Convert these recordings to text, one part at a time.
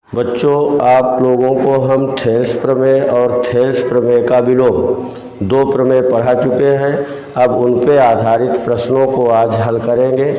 बच्चों, आप लोगों को हम थेल्स प्रमेय और थेल्स प्रमेय का विलोम दो प्रमेय पढ़ा चुके हैं। अब उन पे आधारित प्रश्नों को आज हल करेंगे।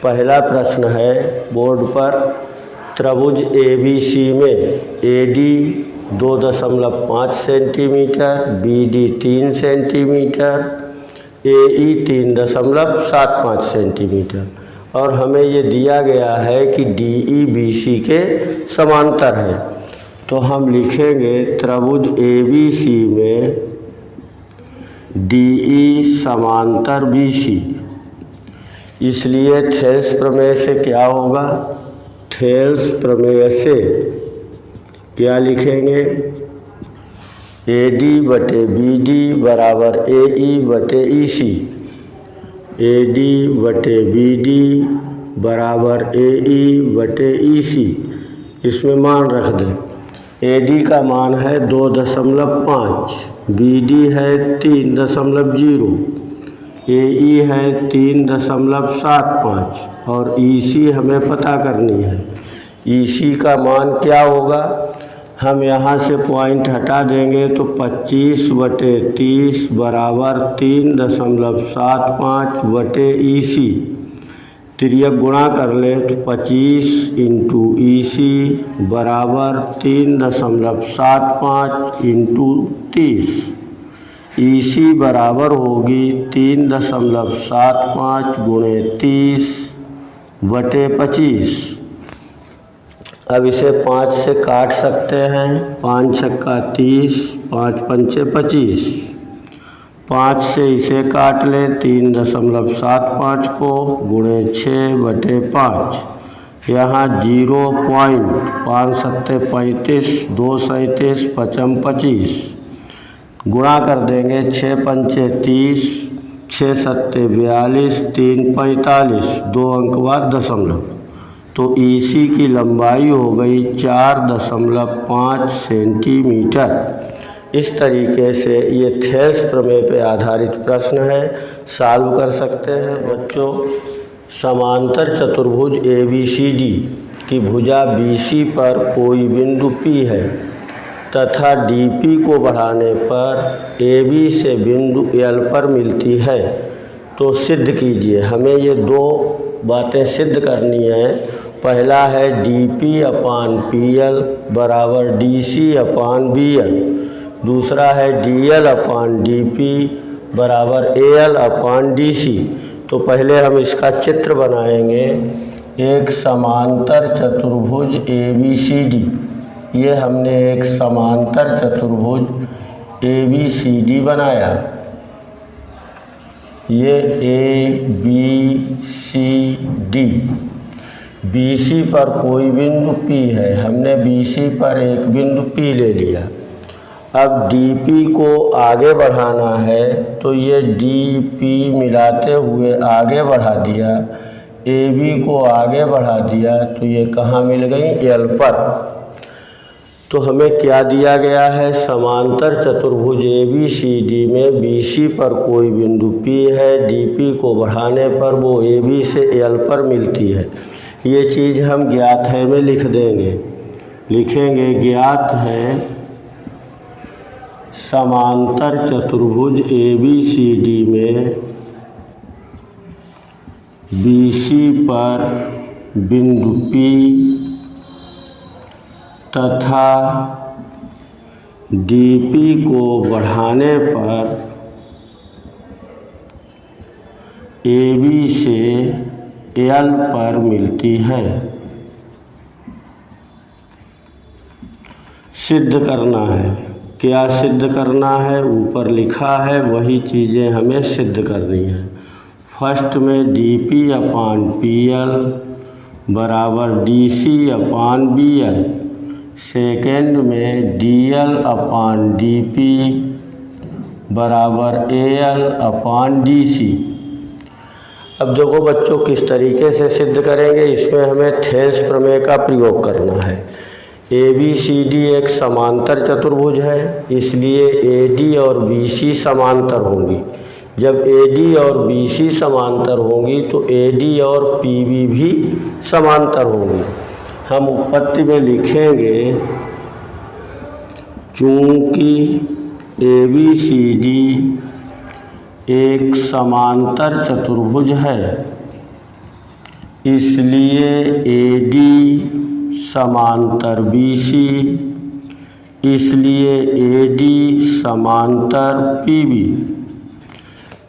पहला प्रश्न है बोर्ड पर, त्रिभुज ABC में AD 2.5 centimetre, BD 3 centimetre, AE 3.75 centimetre और हमें ये दिया गया है कि DE BC के समांतर है। तो हम लिखेंगे त्रिभुज ABC में DE समांतर BC। इसलिए थेल्स प्रमेय से क्या होगा? थेल्स प्रमेय से क्या लिखेंगे? AD बटे BD बराबर AE बटे EC। AD बटे BD बराबर AE बटे EC। इसमें मान रख दें। AD का मान है 2.5, BD है 3.0, AE है 3.75 और EC हमें पता करनी है। EC का मान क्या होगा? हम यहाँ से पॉइंट हटा देंगे तो 25 बटे 30 बराबर 3.75 बटे EC। तिर्यक गुणा कर ले तो 25 इंटू EC बराबर 3.75 इंटू 30। EC बराबर होगी 3.75 गुणे 30 बटे 25। अब इसे 5 से काट सकते हैं। 5 छक्का 30, 5 पंचे 25। 5 से इसे काट ले 3.75 को गुणे 6 बटे 5। यहाँ 0.5 सत्ते 35, 2 37, 5 25। गुणा कर देंगे 6 पंचे 30, 6 सत्ते 42, 3 45, 2 अंक बाद दशमलव। तो EC की लंबाई हो गई 4.5 सेंटीमीटर। इस तरीके से ये थेल्स प्रमेय पे आधारित प्रश्न है, सॉल्व कर सकते हैं। बच्चों, समांतर चतुर्भुज ABCD की भुजा BC पर कोई बिंदु P है तथा DP को बढ़ाने पर AB से बिंदु L पर मिलती है। तो सिद्ध कीजिए। हमें ये दो बातें सिद्ध करनी है। पहला है DP/PL बराबर DC/BL। दूसरा है DL/DP बराबर AL/DC। तो पहले हम इसका चित्र बनाएंगे। एक समांतर चतुर्भुज ABCD, ये हमने एक समांतर चतुर्भुज ABCD बनाया। ये ABCD, BC पर कोई बिंदु P है। हमने BC पर एक बिंदु P ले लिया। अब DP को आगे बढ़ाना है तो ये DP मिलाते हुए आगे बढ़ा दिया। AB को आगे बढ़ा दिया तो ये कहाँ मिल गई? L पर। तो हमें क्या दिया गया है? समांतर चतुर्भुज ABCD में BC पर कोई बिंदु P है, DP को बढ़ाने पर वो AB से L पर मिलती है। ये चीज़ हम ज्ञात है में लिख देंगे। लिखेंगे ज्ञात है समांतर चतुर्भुज ABCD में BC पर बिंदु P तथा DP को बढ़ाने पर AB से L पर मिलती है। सिद्ध करना है। क्या सिद्ध करना है? ऊपर लिखा है, वही चीज़ें हमें सिद्ध करनी है। फर्स्ट में DP/PL बराबर DC/BL। सेकेंड में DL/DP बराबर AL/DC। अब देखो बच्चों, किस तरीके से सिद्ध करेंगे। इसमें हमें थेल्स प्रमेय का प्रयोग करना है। ABCD एक समांतर चतुर्भुज है, इसलिए AD और BC समांतर होंगी। जब AD और BC समांतर होंगी तो AD और PB भी समांतर होंगी। हम उत्पत्ति में लिखेंगे चूँकि ABCD एक समांतर चतुर्भुज है, इसलिए AD समांतर BC, इसलिए AD समांतर PB।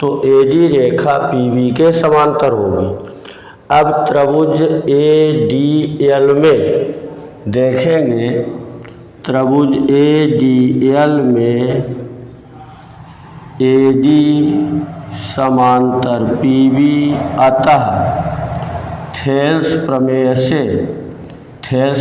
तो AD रेखा PB के समांतर होगी। अब त्रिभुज ADL में देखेंगे, त्रिभुज ADL में AD समांतर PB, अतः थेल्स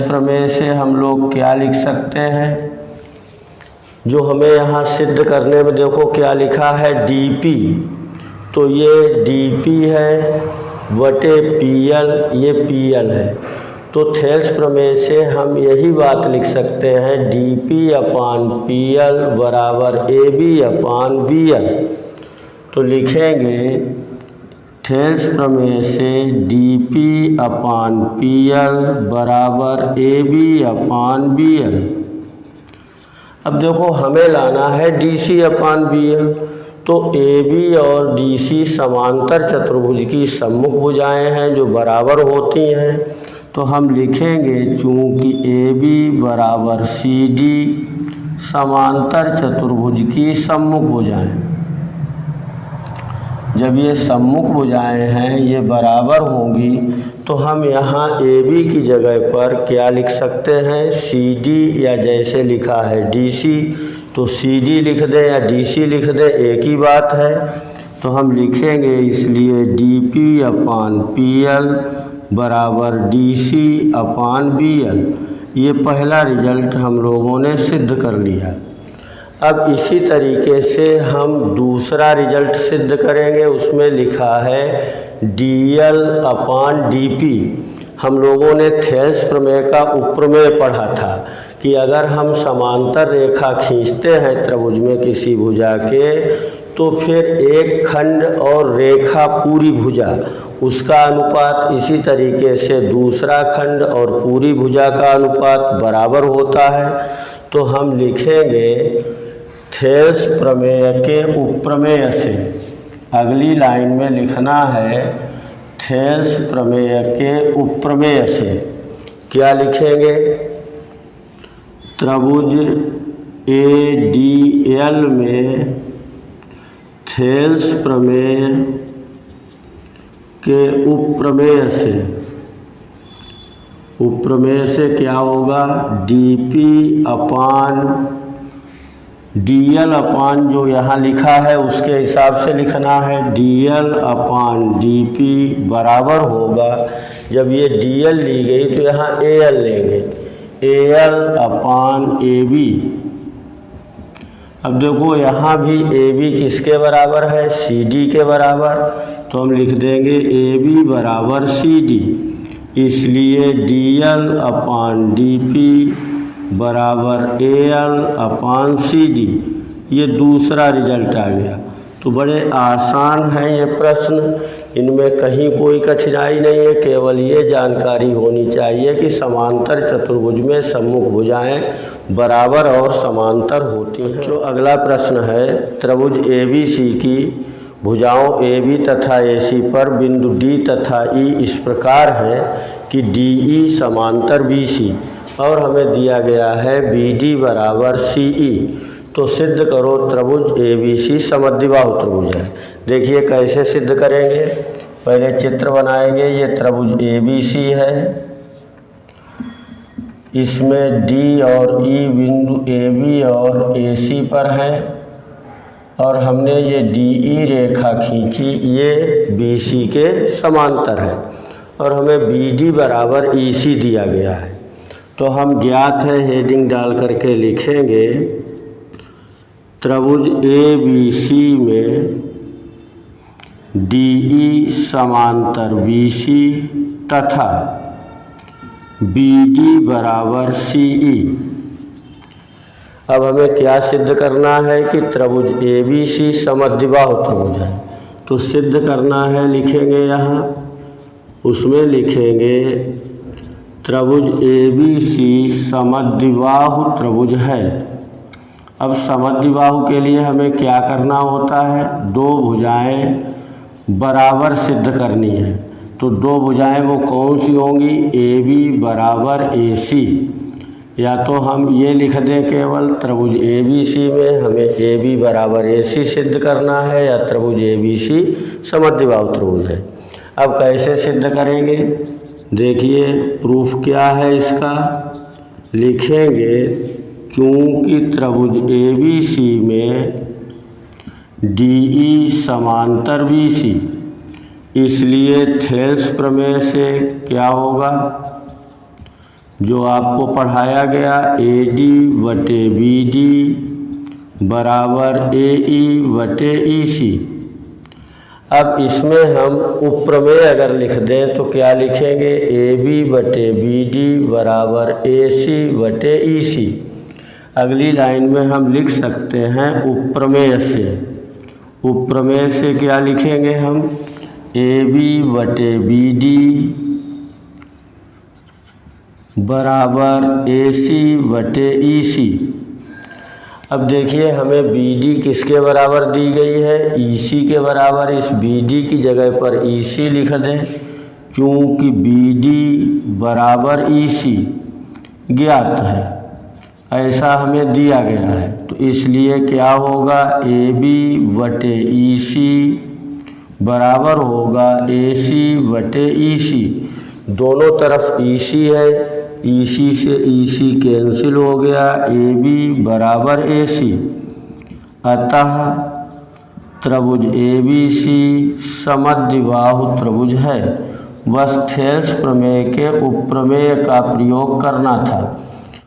प्रमेय से हम लोग क्या लिख सकते हैं, जो हमें यहाँ सिद्ध करने में देखो क्या लिखा है DP, तो ये DP है बटे PL, ये PL है। तो थेल्स प्रमेय से हम यही बात लिख सकते हैं DP अपान PL बराबर AB अपान BL। तो लिखेंगे थेल्स प्रमेय से DP अपान PL बराबर AB अपान BL। अब देखो हमें लाना है DC अपान BL, तो AB और DC समांतर चतुर्भुज की सम्मुख भुजाएं हैं जो बराबर होती हैं। तो हम लिखेंगे चूँकि AB बराबर CD समांतर चतुर्भुज की सम्मुख भुजाएं। जब ये सम्मुख भुजाएं हैं, ये बराबर होंगी, तो हम यहाँ AB की जगह पर क्या लिख सकते हैं CD, या जैसे लिखा है DC तो CD लिख दें या DC लिख दें, एक ही बात है। तो हम लिखेंगे इसलिए DP अपान PL बराबर DC अपान BL। ये पहला रिजल्ट हम लोगों ने सिद्ध कर लिया। अब इसी तरीके से हम दूसरा रिजल्ट सिद्ध करेंगे। उसमें लिखा है DL अपान DP। हम लोगों ने थेल्स प्रमेय का उपप्रमेय पढ़ा था कि अगर हम समांतर रेखा खींचते हैं त्रिभुज में किसी भुजा के, तो फिर एक खंड और रेखा पूरी भुजा, उसका अनुपात इसी तरीके से दूसरा खंड और पूरी भुजा का अनुपात बराबर होता है। तो हम लिखेंगे थेल्स प्रमेय के उपप्रमेय से, अगली लाइन में लिखना है थेल्स प्रमेय के उपप्रमेय से। क्या लिखेंगे, त्रिभुज ADL में थेल्स प्रमेय के उपप्रमेय से क्या होगा, DP अपान DL अपान जो यहाँ लिखा है उसके हिसाब से लिखना है DL अपान DP बराबर होगा, जब ये DL ली गई तो यहाँ AL लेंगे, AL अपान AB। अब देखो यहाँ भी AB किसके बराबर है, CD के बराबर, तो हम लिख देंगे AB बराबर CD, इसलिए DL अपान DP बराबर AL अपान CD। ये दूसरा रिजल्ट आ गया। तो बड़े आसान हैं ये प्रश्न, इनमें कहीं कोई कठिनाई नहीं है, केवल ये जानकारी होनी चाहिए कि समांतर चतुर्भुज में सम्मुख भुजाएं बराबर और समांतर होती हैं। जो अगला प्रश्न है, त्रिभुज ABC की भुजाओं AB तथा AC पर बिंदु D तथा E इस प्रकार है कि DE समांतर BC, और हमें दिया गया है BD बराबर CE। तो सिद्ध करो त्रिभुज ABC समद्विबाहु त्रिभुज है। देखिए कैसे सिद्ध करेंगे, पहले चित्र बनाएंगे। ये त्रिभुज ABC है, इसमें D और E बिंदु AB और AC पर है, और हमने ये DE रेखा खींची, ये BC के समांतर है, और हमें BD बराबर EC दिया गया है। तो हम ज्ञात है हेडिंग डाल करके लिखेंगे त्रिभुज ABC में DE समांतर BC तथा BD बराबर CE। अब हमें क्या सिद्ध करना है कि त्रिभुज ABC समद्विबाहु त्रिभुज है। तो सिद्ध करना है, लिखेंगे यहाँ, उसमें लिखेंगे त्रिभुज ABC समद्विबाहु त्रिभुज है। अब समद्विबाहु के लिए हमें क्या करना होता है, दो भुजाएं बराबर सिद्ध करनी है। तो दो भुजाएं वो कौन सी होंगी, AB बराबर AC। या तो हम ये लिख दें केवल त्रिभुज ABC में हमें AB बराबर AC सिद्ध करना है, या त्रिभुज ABC समद्विबाहु त्रिभुज है। अब कैसे सिद्ध करेंगे, देखिए प्रूफ क्या है इसका, लिखेंगे क्योंकि त्रिभुज ABC में DE समांतर BC, इसलिए थेल्स प्रमेय से क्या होगा, जो आपको पढ़ाया गया AD बटे BD बराबर AE बटे EC। अब इसमें हम उपप्रमेय अगर लिख दें तो क्या लिखेंगे, AB बटे BD बराबर AC बटे EC। अगली लाइन में हम लिख सकते हैं उपप्रमेय से। उपप्रमेय से क्या लिखेंगे हम, AB बटे BD बराबर AC बटे EC। अब देखिए हमें BD किसके बराबर दी गई है, EC के बराबर। इस BD की जगह पर EC लिख दें, क्योंकि BD बराबर EC ज्ञात है, ऐसा हमें दिया गया है। तो इसलिए क्या होगा, AB बटे EC बराबर होगा AC बटे EC। दोनों तरफ EC है, EC से EC कैंसिल हो गया, AB बराबर AC। अतः त्रिभुज ABC समद्विबाहु त्रिभुज है। बस थेल्स प्रमेय के उपप्रमेय का प्रयोग करना था।